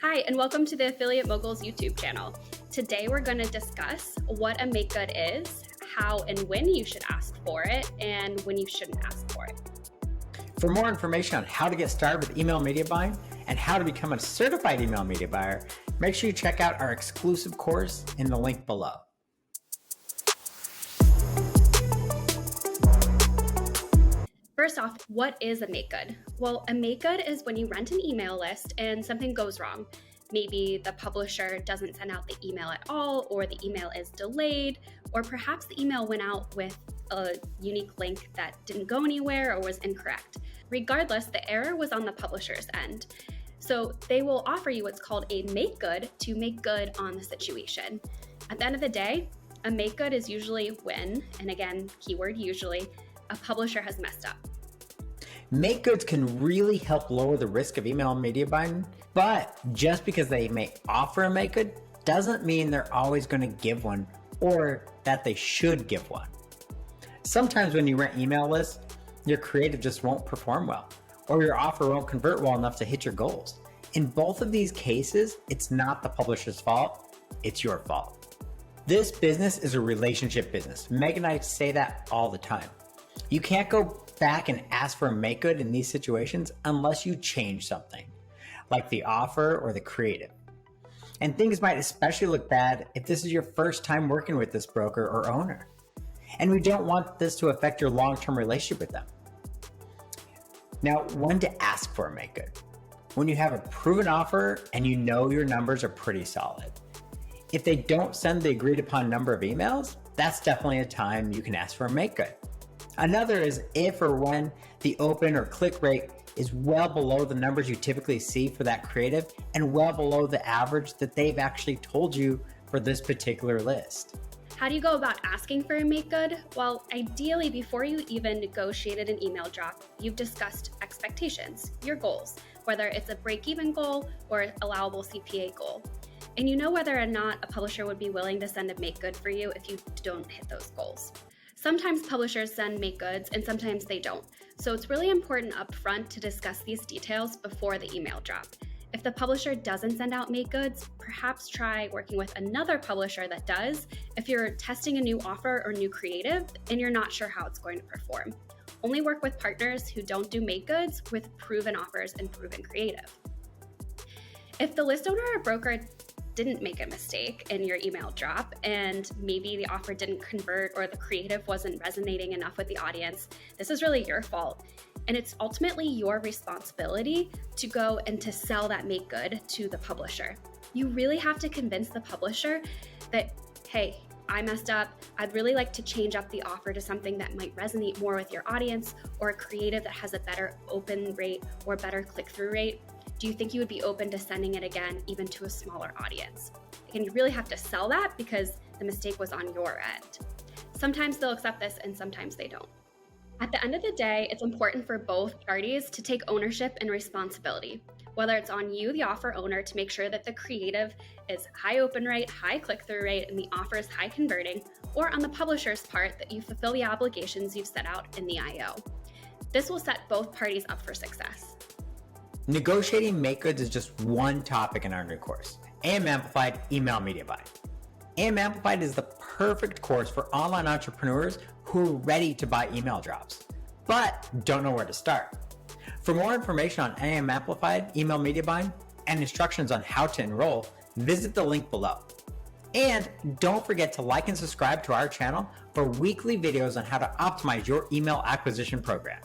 Hi, and welcome to the Affiliate Moguls YouTube channel. Today we're going to discuss what a make good is, how and when you should ask for it, and when you shouldn't ask for it. For more information on how to get started with email media buying and how to become a certified email media buyer, make sure you check out our exclusive course in the link below. First off, what is a make good? Well, a make good is when you rent an email list and something goes wrong. Maybe the publisher doesn't send out the email at all, or the email is delayed, or perhaps the email went out with a unique link that didn't go anywhere or was incorrect. Regardless, the error was on the publisher's end. So they will offer you what's called a make good to make good on the situation. At the end of the day, a make good is usually when, and again, keyword usually, a publisher has messed up. Make goods can really help lower the risk of email media buying, but just because they may offer a make good doesn't mean they're always going to give one or that they should give one. Sometimes when you rent email lists, your creative just won't perform well, or your offer won't convert well enough to hit your goals. In both of these cases, it's not the publisher's fault, it's your fault. This business is a relationship business. Meg and I say that all the time. You can't go back and ask for a make good in these situations unless you change something, like the offer or the creative. And things might especially look bad if this is your first time working with this broker or owner. And we don't want this to affect your long-term relationship with them. Now, when to ask for a make good? When you have a proven offer and you know your numbers are pretty solid. If they don't send the agreed upon number of emails, that's definitely a time you can ask for a make good. Another is if or when the open or click rate is well below the numbers you typically see for that creative and well below the average that they've actually told you for this particular list. How do you go about asking for a make good? Well, ideally, before you even negotiated an email drop, you've discussed expectations, your goals, whether it's a break-even goal or an allowable CPA goal. And you know whether or not a publisher would be willing to send a make good for you if you don't hit those goals. Sometimes publishers send make goods and sometimes they don't. So it's really important upfront to discuss these details before the email drop. If the publisher doesn't send out make goods, perhaps try working with another publisher that does if you're testing a new offer or new creative and you're not sure how it's going to perform. Only work with partners who don't do make goods with proven offers and proven creative. If the list owner or broker didn't make a mistake in your email drop and maybe the offer didn't convert or the creative wasn't resonating enough with the audience, this is really your fault. And it's ultimately your responsibility to go and to sell that make good to the publisher. You really have to convince the publisher that, hey, I messed up. I'd really like to change up the offer to something that might resonate more with your audience or a creative that has a better open rate or better click-through rate. Do you think you would be open to sending it again, even to a smaller audience? Again, you really have to sell that because the mistake was on your end. Sometimes they'll accept this and sometimes they don't. At the end of the day, it's important for both parties to take ownership and responsibility, whether it's on you, the offer owner, to make sure that the creative is high open rate, high click-through rate, and the offer is high converting, or on the publisher's part that you fulfill the obligations you've set out in the IO. This will set both parties up for success. Negotiating make goods is just one topic in our new course, AM Amplified Email Media Buying. AM Amplified is the perfect course for online entrepreneurs who are ready to buy email drops, but don't know where to start. For more information on AM Amplified Email Media Buying and instructions on how to enroll, visit the link below. And don't forget to like and subscribe to our channel for weekly videos on how to optimize your email acquisition program.